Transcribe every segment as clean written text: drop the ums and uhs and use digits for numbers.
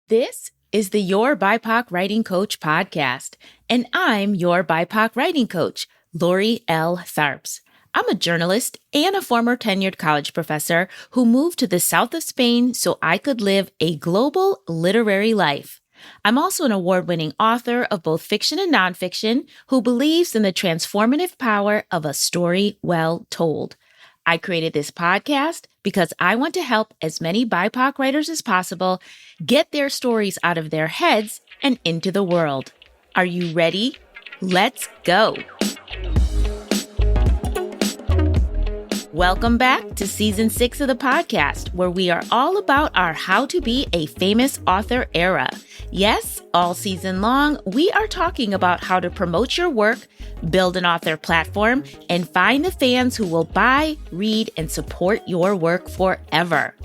This is the Your BIPOC Writing Coach podcast, and I'm your BIPOC writing coach, Lori L. Tharps. I'm a journalist and a former tenured college professor who moved to the south of Spain so I could live a global literary life. I'm also an award-winning author of both fiction and nonfiction who believes in the transformative power of a story well told. I created this podcast because I want to help as many BIPOC writers as possible get their stories out of their heads and into the world. Are you ready? Let's go. Welcome back to Season 6 of the podcast, where we are all about our How to Be a Famous Author era. Yes, all season long, we are talking about how to promote your work, build an author platform, and find the fans who will buy, read, and support your work forever.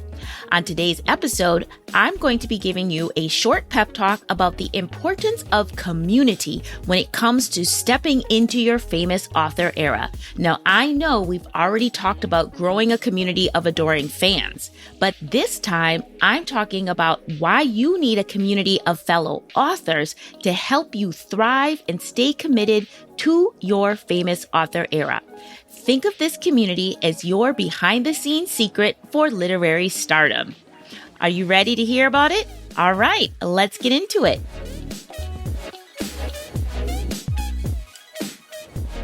On today's episode, I'm going to be giving you a short pep talk about the importance of community when it comes to stepping into your famous author era. Now, I know we've already talked about growing a community of adoring fans, but this time I'm talking about why you need a community of fellow authors to help you thrive and stay committed to your famous author era. Think of this community as your behind-the-scenes secret for literary stardom. Are you ready to hear about it? All right, let's get into it.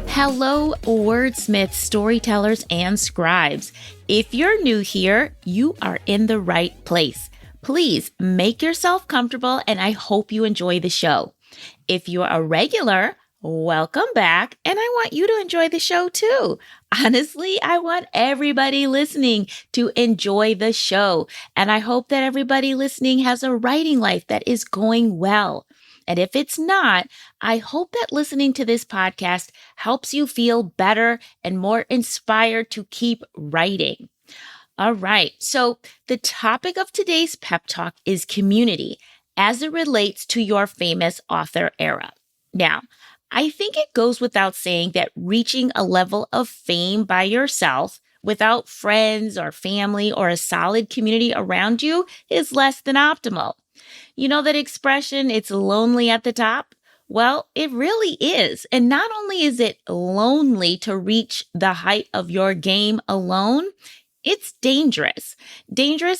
Hello, wordsmiths, storytellers, and scribes. If you're new here, you are in the right place. Please make yourself comfortable, and I hope you enjoy the show. If you're a regular, welcome back, and I want you to enjoy the show too. Honestly, I want everybody listening to enjoy the show, and I hope that everybody listening has a writing life that is going well. And if it's not, I hope that listening to this podcast helps you feel better and more inspired to keep writing. All right, so the topic of today's pep talk is community as it relates to your famous author era. Now, I think it goes without saying that reaching a level of fame by yourself without friends or family or a solid community around you is less than optimal. You know that expression, it's lonely at the top? Well, it really is. And not only is it lonely to reach the height of your game alone, it's dangerous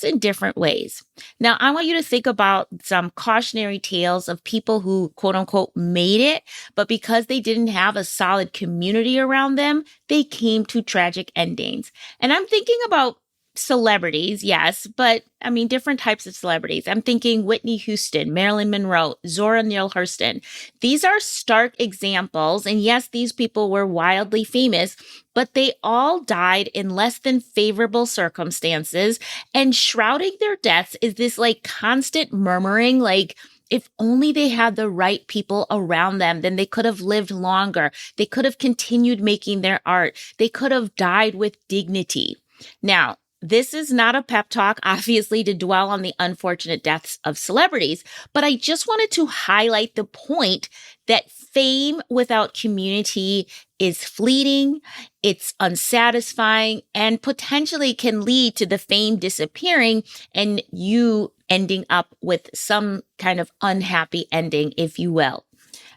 in different ways. Now, I want you to think about some cautionary tales of people who, quote unquote, made it, but because they didn't have a solid community around them, they came to tragic endings. And I'm thinking about celebrities, yes, but I mean, different types of celebrities. I'm thinking Whitney Houston, Marilyn Monroe, Zora Neale Hurston. These are stark examples. And yes, these people were wildly famous, but they all died in less than favorable circumstances. And shrouding their deaths is this like constant murmuring, like, if only they had the right people around them, then they could have lived longer. They could have continued making their art. They could have died with dignity. Now, this is not a pep talk, obviously, to dwell on the unfortunate deaths of celebrities, but I just wanted to highlight the point that fame without community is fleeting, it's unsatisfying, and potentially can lead to the fame disappearing and you ending up with some kind of unhappy ending, if you will.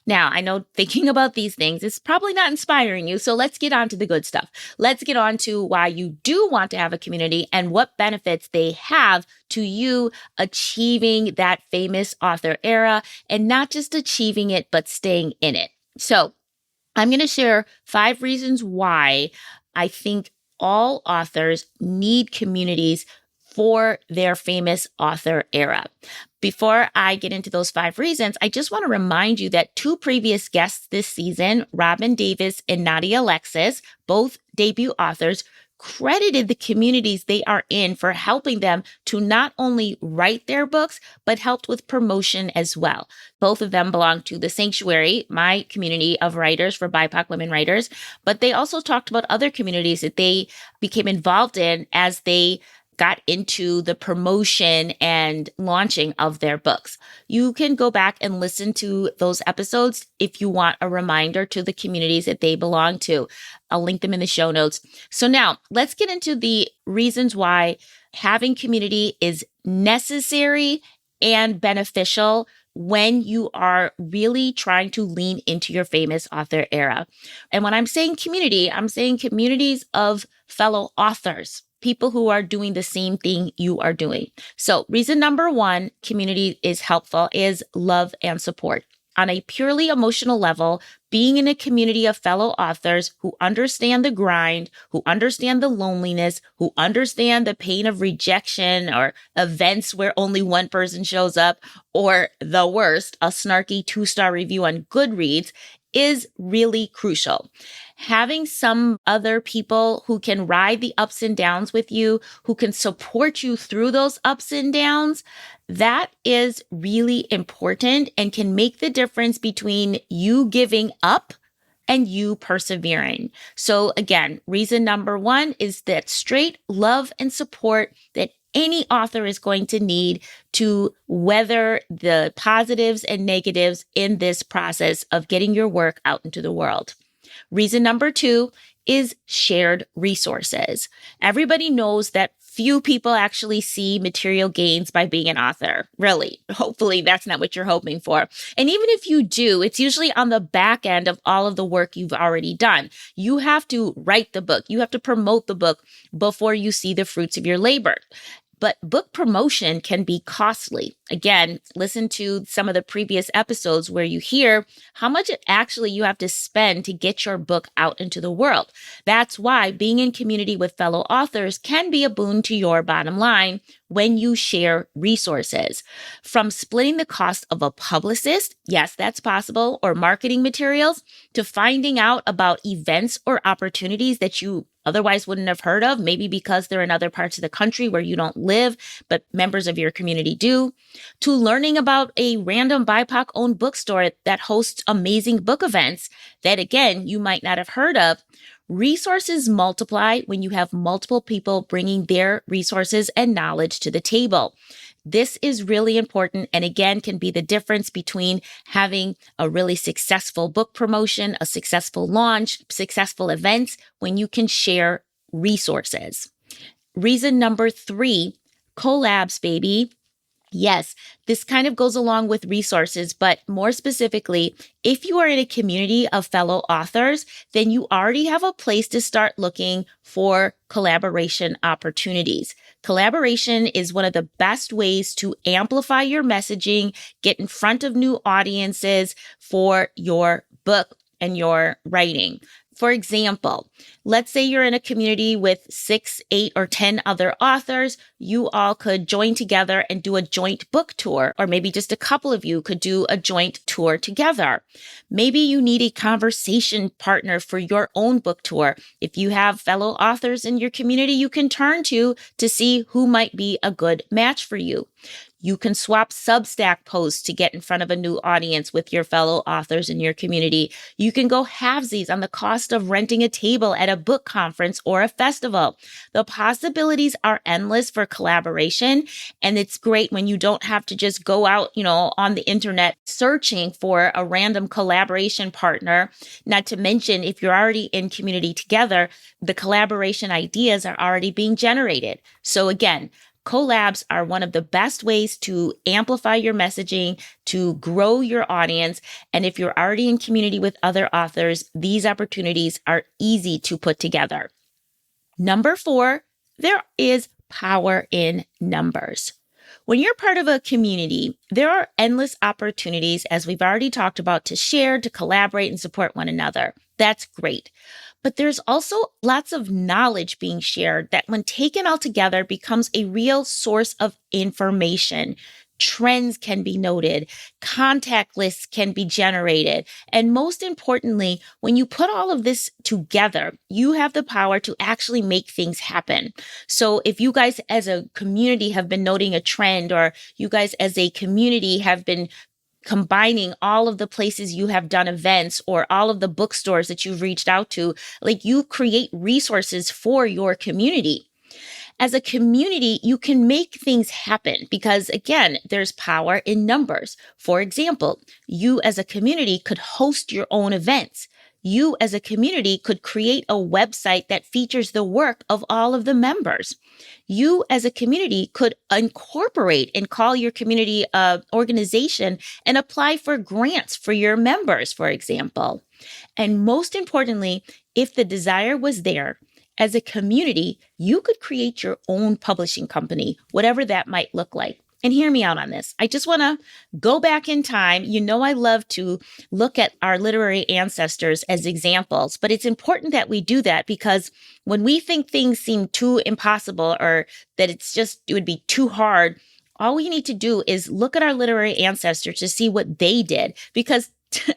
Now, I know thinking about these things is probably not inspiring you, so let's get on to the good stuff. Let's get on to why you do want to have a community and what benefits they have to you achieving that famous author era, and not just achieving it, but staying in it. So I'm going to share 5 reasons why I think all authors need communities for their famous author era. Before I get into those 5 reasons, I just want to remind you that 2 previous guests this season, Robin Davis and Nadia Alexis, both debut authors, credited the communities they are in for helping them to not only write their books, but helped with promotion as well. Both of them belong to The Sanctuary, my community of writers for BIPOC women writers, but they also talked about other communities that they became involved in as they got into the promotion and launching of their books. You can go back and listen to those episodes if you want a reminder to the communities that they belong to. I'll link them in the show notes. So now let's get into the reasons why having community is necessary and beneficial when you are really trying to lean into your famous author era. And when I'm saying community, I'm saying communities of fellow authors, people who are doing the same thing you are doing. So reason number one, community is helpful, is love and support. On a purely emotional level, being in a community of fellow authors who understand the grind, who understand the loneliness, who understand the pain of rejection or events where only one person shows up, or the worst, a snarky 2-star review on Goodreads, is really crucial. Having some other people who can ride the ups and downs with you, who can support you through those ups and downs, that is really important and can make the difference between you giving up and you persevering. So again, reason number one is that straight love and support that any author is going to need to weather the positives and negatives in this process of getting your work out into the world. Reason number two is shared resources. Everybody knows that few people actually see material gains by being an author. Really, hopefully that's not what you're hoping for. And even if you do, it's usually on the back end of all of the work you've already done. You have to write the book. You have to promote the book before you see the fruits of your labor. But book promotion can be costly. Again, listen to some of the previous episodes where you hear how much actually you have to spend to get your book out into the world. That's why being in community with fellow authors can be a boon to your bottom line when you share resources. From splitting the cost of a publicist, yes, that's possible, or marketing materials, to finding out about events or opportunities that you otherwise wouldn't have heard of, maybe because they're in other parts of the country where you don't live, but members of your community do, to learning about a random BIPOC-owned bookstore that hosts amazing book events that, again, you might not have heard of. Resources multiply when you have multiple people bringing their resources and knowledge to the table. This is really important and again can be the difference between having a really successful book promotion, a successful launch, successful events when you can share resources. Reason number three, collabs, baby. Yes, this kind of goes along with resources, but more specifically, if you are in a community of fellow authors, then you already have a place to start looking for collaboration opportunities. Collaboration is one of the best ways to amplify your messaging, get in front of new audiences for your book and your writing. For example, let's say you're in a community with 6, 8, or 10 other authors. You all could join together and do a joint book tour, or maybe just a couple of you could do a joint tour together. Maybe you need a conversation partner for your own book tour. If you have fellow authors in your community you can turn to see who might be a good match for you. You can swap Substack posts to get in front of a new audience with your fellow authors in your community. You can go halvesies on the cost of renting a table at a book conference or a festival. The possibilities are endless for collaboration, and it's great when you don't have to just go out, on the internet searching for a random collaboration partner. Not to mention, if you're already in community together, the collaboration ideas are already being generated. So again, collabs are one of the best ways to amplify your messaging, to grow your audience. And if you're already in community with other authors, these opportunities are easy to put together. Number 4, there is power in numbers. When you're part of a community, there are endless opportunities, as we've already talked about, to share, to collaborate, and support one another. That's great. But there's also lots of knowledge being shared that when taken all together becomes a real source of information. Trends can be noted, contact lists can be generated, and most importantly, when you put all of this together, you have the power to actually make things happen. So if you guys as a community have been noting a trend, or you guys as a community have been combining all of the places you have done events or all of the bookstores that you've reached out to, you create resources for your community. As a community, you can make things happen because, again, there's power in numbers. For example, you as a community could host your own events. you as a community could create a website that features the work of all of the members. You as a community could incorporate and call your community organization and apply for grants for your members, for example. And most importantly, if the desire was there, as a community, you could create your own publishing company, whatever that might look like. And hear me out on this. I just want to go back in time. You know, I love to look at our literary ancestors as examples, but it's important that we do that because when we think things seem too impossible or that it would be too hard, all we need to do is look at our literary ancestors to see what they did, because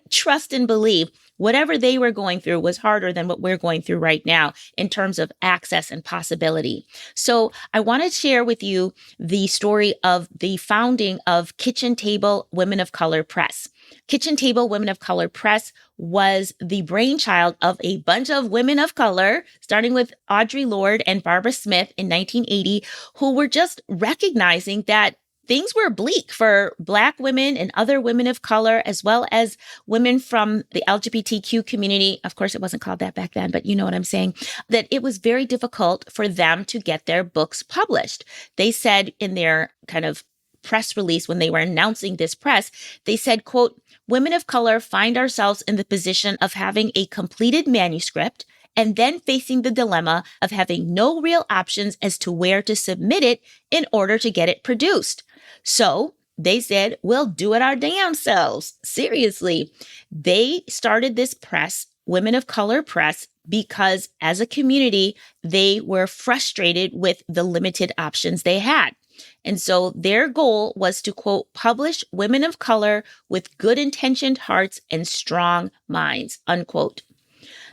trust and believe, whatever they were going through was harder than what we're going through right now in terms of access and possibility. So I want to share with you the story of the founding of Kitchen Table Women of Color Press. Kitchen Table Women of Color Press was the brainchild of a bunch of women of color, starting with Audre Lorde and Barbara Smith in 1980, who were just recognizing that things were bleak for Black women and other women of color, as well as women from the LGBTQ community. Of course, it wasn't called that back then, but you know what I'm saying, that it was very difficult for them to get their books published. They said in their kind of press release when they were announcing this press, they said, quote, "Women of color find ourselves in the position of having a completed manuscript and then facing the dilemma of having no real options as to where to submit it in order to get it produced. So they said, we'll do it our damn selves." Seriously. They started this press, Women of Color Press, because as a community, they were frustrated with the limited options they had. And so their goal was to, quote, "publish women of color with good intentioned hearts and strong minds," unquote.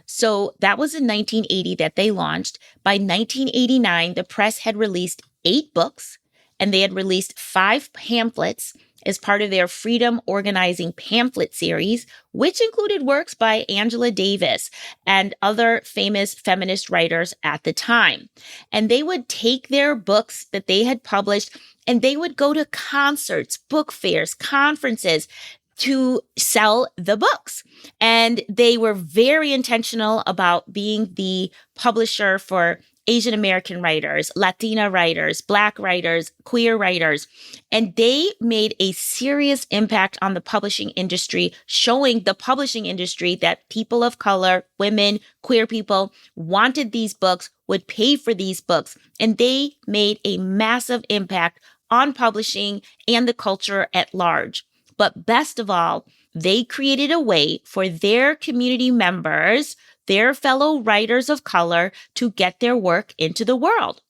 So that was in 1980 that they launched. By 1989, the press had released 8 books, and they had released 5 pamphlets as part of their Freedom Organizing Pamphlet series, which included works by Angela Davis and other famous feminist writers at the time. And they would take their books that they had published and they would go to concerts, book fairs, conferences to sell the books. And they were very intentional about being the publisher for Asian American writers, Latina writers, Black writers, queer writers. And they made a serious impact on the publishing industry, showing the publishing industry that people of color, women, queer people wanted these books, would pay for these books. And they made a massive impact on publishing and the culture at large. But best of all, they created a way for their community members, their fellow writers of color, to get their work into the world.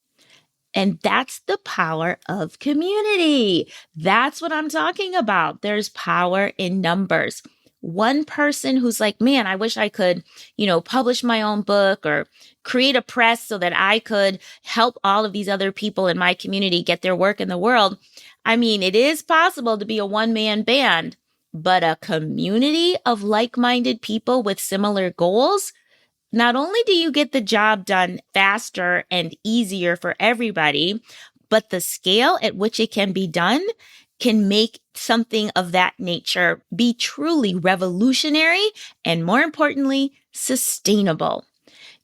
And that's the power of community. That's what I'm talking about. There's power in numbers. One person who's like, man, I wish I could, publish my own book or create a press so that I could help all of these other people in my community get their work in the world. I mean, it is possible to be a one-man band, but a community of like-minded people with similar goals, not only do you get the job done faster and easier for everybody, but the scale at which it can be done can make something of that nature be truly revolutionary and, more importantly, sustainable.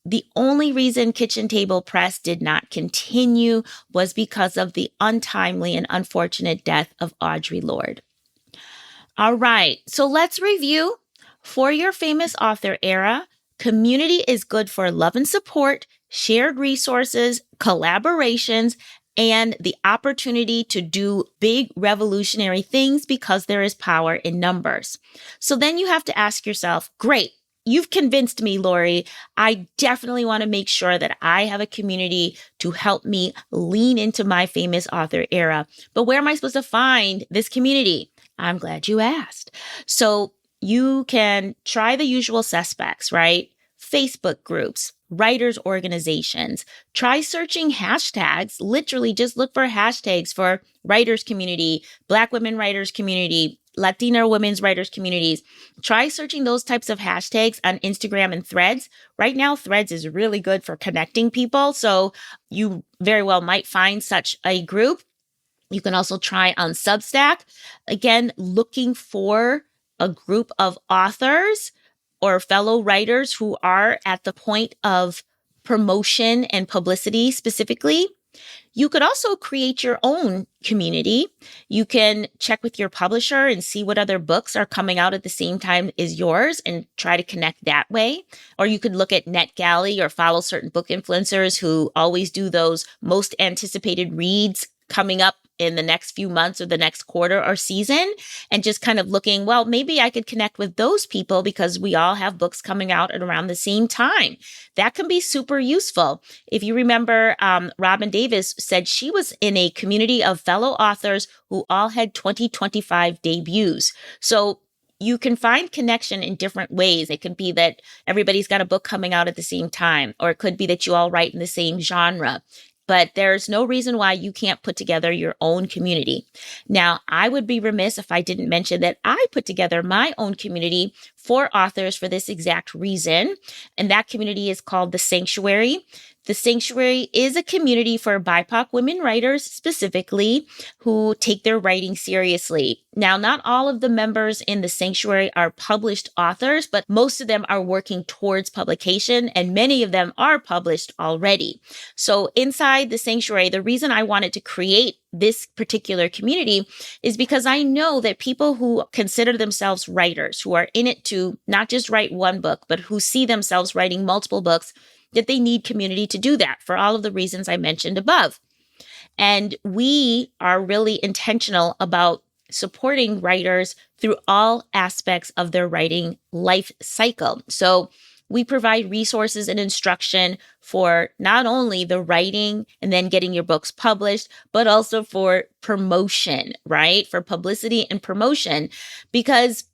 The only reason Kitchen Table Press did not continue was because of the untimely and unfortunate death of Audre Lorde. All right, so let's review. For your famous author era, community is good for love and support, shared resources, collaborations, and the opportunity to do big revolutionary things because there is power in numbers. So then you have to ask yourself, great, you've convinced me, Lori. I definitely want to make sure that I have a community to help me lean into my famous author era. But where am I supposed to find this community? I'm glad you asked. So you can try the usual suspects, right? Facebook groups, writers organizations. Try searching hashtags. Literally just look for hashtags for writers community, Black women writers community, Latina women's writers communities. Try searching those types of hashtags on Instagram and Threads. Right now, Threads is really good for connecting people. So you very well might find such a group. You can also try on Substack. Again, looking for a group of authors or fellow writers who are at the point of promotion and publicity specifically. You could also create your own community. You can check with your publisher and see what other books are coming out at the same time as yours and try to connect that way. Or you could look at NetGalley or follow certain book influencers who always do those most anticipated reads coming up in the next few months or the next quarter or season, and just kind of looking, well, maybe I could connect with those people because we all have books coming out at around the same time. That can be super useful. If you remember, Robin Davis said she was in a community of fellow authors who all had 2025 debuts. So you can find connection in different ways. It could be that everybody's got a book coming out at the same time, or it could be that you all write in the same genre. But there's no reason why you can't put together your own community. Now, I would be remiss if I didn't mention that I put together my own community for authors for this exact reason. And that community is called The Sanctuary. The Sanctuary is a community for BIPOC women writers specifically who take their writing seriously. Now, not all of the members in The Sanctuary are published authors, but most of them are working towards publication, and many of them are published already. So inside The Sanctuary, the reason I wanted to create this particular community is because I know that people who consider themselves writers, who are in it to not just write one book, but who see themselves writing multiple books, that they need community to do that for all of the reasons I mentioned above. And we are really intentional about supporting writers through all aspects of their writing life cycle. So we provide resources and instruction for not only the writing and then getting your books published, but also for promotion, right? For publicity and promotion, because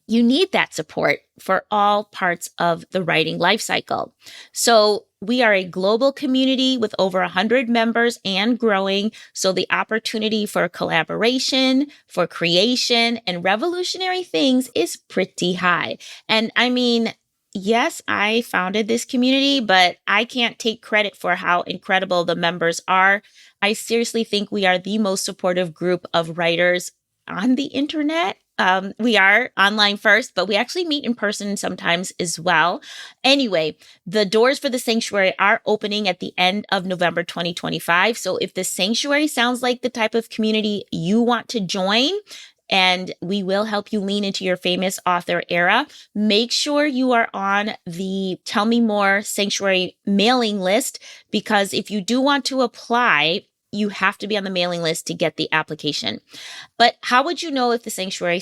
you need that support for all parts of the writing life cycle. So we are a global community with over 100 members and growing. So the opportunity for collaboration, for creation, and revolutionary things is pretty high. And I mean, yes, I founded this community, but I can't take credit for how incredible the members are. I seriously think we are the most supportive group of writers on the internet. We are online first, but we actually meet in person sometimes as well. Anyway, the doors for The Sanctuary are opening at the end of November 2025. So if The Sanctuary sounds like the type of community you want to join, and we will help you lean into your famous author era, make sure you are on the Tell Me More Sanctuary mailing list, because if you do want to apply, you have to be on the mailing list to get the application. But how would you know if The Sanctuary,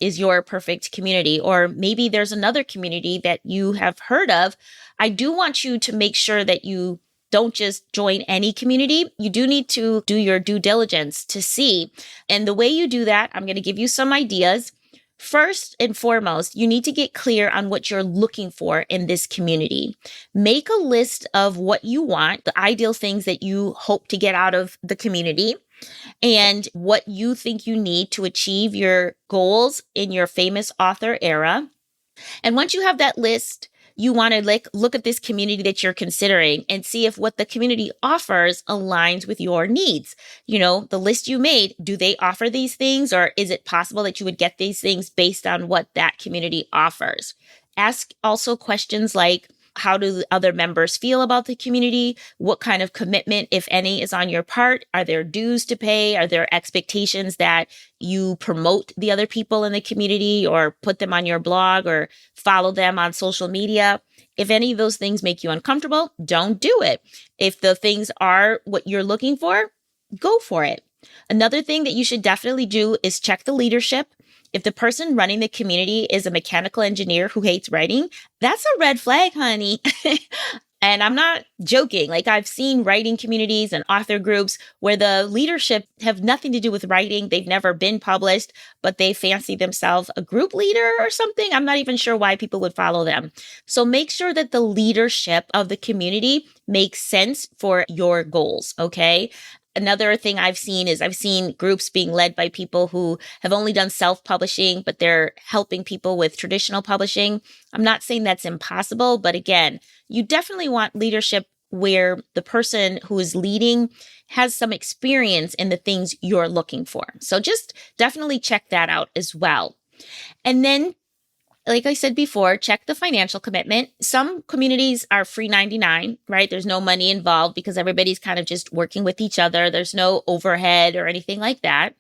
is your perfect community? Or maybe there's another community that you have heard of. I do want you to make sure that you don't just join any community. You do need to do your due diligence to see. And the way you do that, I'm going to give you some ideas. First and foremost, you need to get clear on what you're looking for in this community. Make a list of what you want, the ideal things that you hope to get out of the community, and what you think you need to achieve your goals in your famous author era. And once you have that list, you want to look at this community that you're considering and see if what the community offers aligns with your needs. The list you made, do they offer these things, or is it possible that you would get these things based on what that community offers? Ask also questions like, how do the other members feel about the community? What kind of commitment, if any, is on your part? Are there dues to pay? Are there expectations that you promote the other people in the community or put them on your blog or follow them on social media? If any of those things make you uncomfortable, don't do it. If the things are what you're looking for, go for it. Another thing that you should definitely do is check the leadership. If the person running the community is a mechanical engineer who hates writing, that's a red flag, honey. And I'm not joking. I've seen writing communities and author groups where the leadership have nothing to do with writing. They've never been published, but they fancy themselves a group leader or something. I'm not even sure why people would follow them. So make sure that the leadership of the community makes sense for your goals, okay? Another thing I've seen groups being led by people who have only done self-publishing, but they're helping people with traditional publishing. I'm not saying that's impossible, but again, you definitely want leadership where the person who is leading has some experience in the things you're looking for. So just definitely check that out as well. And then like I said before, check the financial commitment. Some communities are free 99, right? There's no money involved because everybody's kind of just working with each other. There's no overhead or anything like that.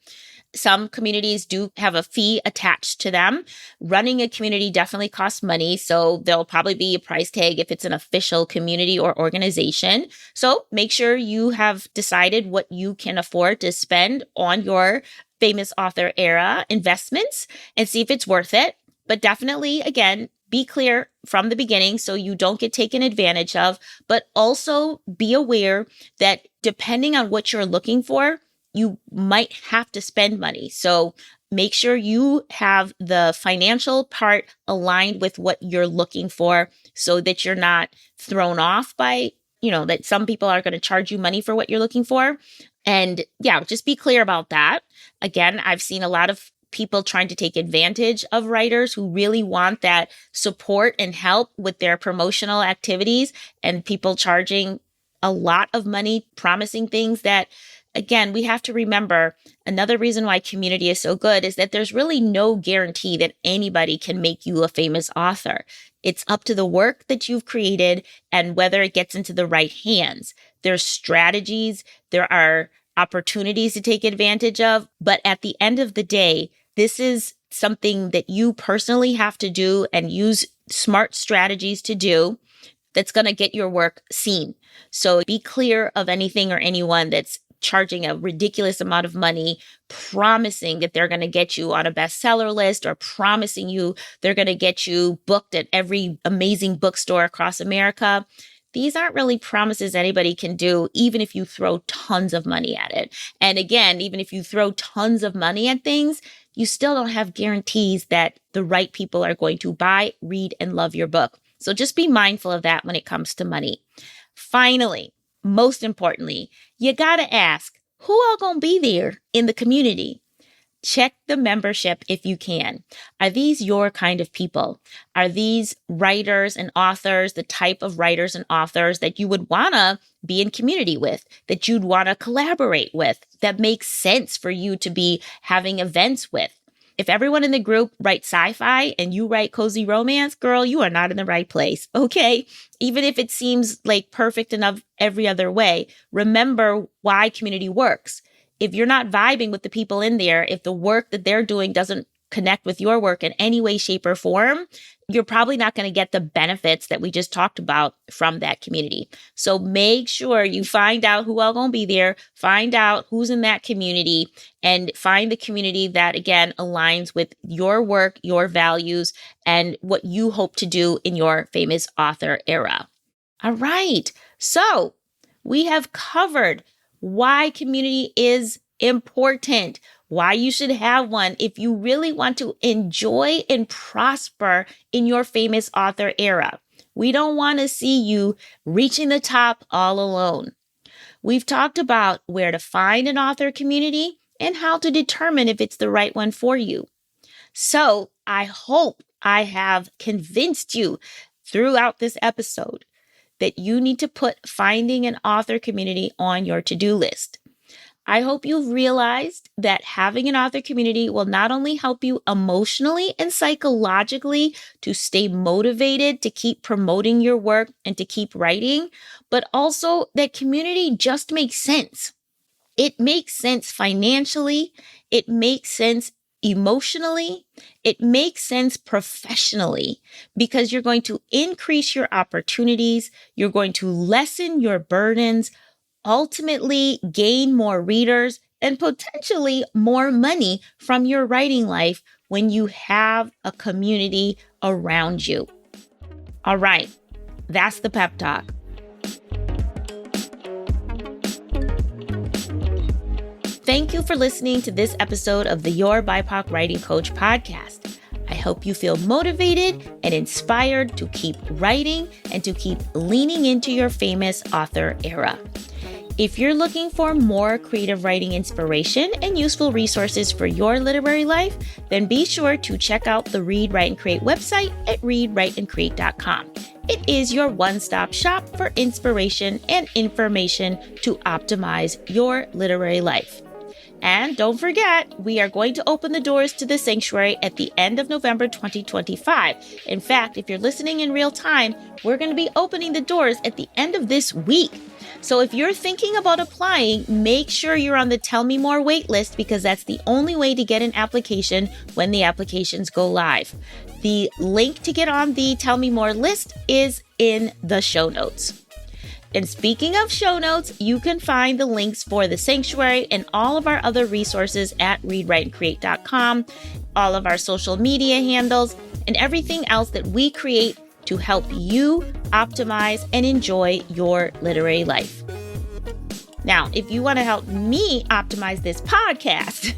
Some communities do have a fee attached to them. Running a community definitely costs money. So there'll probably be a price tag if it's an official community or organization. So make sure you have decided what you can afford to spend on your famous author era investments and see if it's worth it. But definitely, again, be clear from the beginning so you don't get taken advantage of, but also be aware that depending on what you're looking for, you might have to spend money. So make sure you have the financial part aligned with what you're looking for so that you're not thrown off by, that some people are going to charge you money for what you're looking for. And yeah, just be clear about that. Again, I've seen a lot of people trying to take advantage of writers who really want that support and help with their promotional activities, and people charging a lot of money, promising things that, again, we have to remember another reason why community is so good is that there's really no guarantee that anybody can make you a famous author. It's up to the work that you've created and whether it gets into the right hands. There's strategies, there are opportunities to take advantage of, but at the end of the day, this is something that you personally have to do and use smart strategies to do that's going to get your work seen. So be clear of anything or anyone that's charging a ridiculous amount of money, promising that they're going to get you on a bestseller list or promising you they're going to get you booked at every amazing bookstore across America. These aren't really promises anybody can do, even if you throw tons of money at it. And again, even if you throw tons of money at things, you still don't have guarantees that the right people are going to buy, read, and love your book. So just be mindful of that when it comes to money. Finally, most importantly, you got to ask, who all going to be there in the community? Check the membership if you can. Are these your kind of people? Are these writers and authors, the type of writers and authors that you would want to be in community with, that you'd want to collaborate with, that makes sense for you to be having events with? If everyone in the group writes sci-fi and you write cozy romance, girl, you are not in the right place, okay? Even if it seems like perfect enough every other way, remember why community works. If you're not vibing with the people in there, if the work that they're doing doesn't connect with your work in any way, shape, or form, you're probably not going to get the benefits that we just talked about from that community. So make sure you find out who all going to be there, find out who's in that community, and find the community that, again, aligns with your work, your values, and what you hope to do in your famous author era. All right. So we have covered why community is important, why you should have one if you really want to enjoy and prosper in your famous author era. We don't want to see you reaching the top all alone. We've talked about where to find an author community and how to determine if it's the right one for you. So I hope I have convinced you throughout this episode that you need to put finding an author community on your to-do list. I hope you've realized that having an author community will not only help you emotionally and psychologically to stay motivated to keep promoting your work and to keep writing, but also that community just makes sense. It makes sense financially. It makes sense emotionally. It makes sense professionally because you're going to increase your opportunities. You're going to lessen your burdens, ultimately gain more readers and potentially more money from your writing life when you have a community around you. All right, that's the pep talk. Thank you for listening to this episode of the Your BIPOC Writing Coach podcast. I hope you feel motivated and inspired to keep writing and to keep leaning into your famous author era. If you're looking for more creative writing inspiration and useful resources for your literary life, then be sure to check out the Read, Write, and Create website at readwriteandcreate.com. It is your one-stop shop for inspiration and information to optimize your literary life. And don't forget, we are going to open the doors to the sanctuary at the end of November 2025. In fact, if you're listening in real time, we're going to be opening the doors at the end of this week. So if you're thinking about applying, make sure you're on the Tell Me More waitlist, because that's the only way to get an application when the applications go live. The link to get on the Tell Me More list is in the show notes. And speaking of show notes, you can find the links for the sanctuary and all of our other resources at readwriteandcreate.com, all of our social media handles, and everything else that we create to help you optimize and enjoy your literary life. Now, if you want to help me optimize this podcast,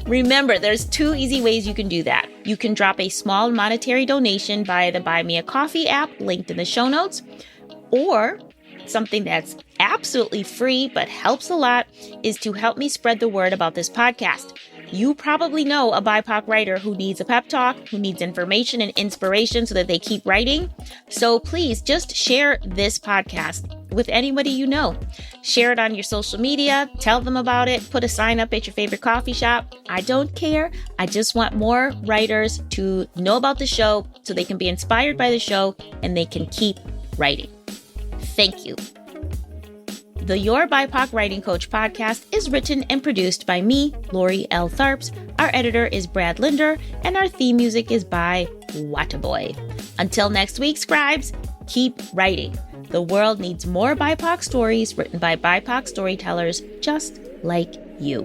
remember there's 2 easy ways you can do that. You can drop a small monetary donation via the Buy Me a Coffee app linked in the show notes, or something that's absolutely free but helps a lot is to help me spread the word about this podcast. You probably know a BIPOC writer who needs a pep talk, who needs information and inspiration so that they keep writing. So please just share this podcast with anybody you know. Share it on your social media, tell them about it, put a sign up at your favorite coffee shop. I don't care. I just want more writers to know about the show so they can be inspired by the show and they can keep writing. Thank you. The Your BIPOC Writing Coach podcast is written and produced by me, Lori L. Tharps. Our editor is Brad Linder, and our theme music is by Wataboy. Until next week, scribes, keep writing. The world needs more BIPOC stories written by BIPOC storytellers just like you.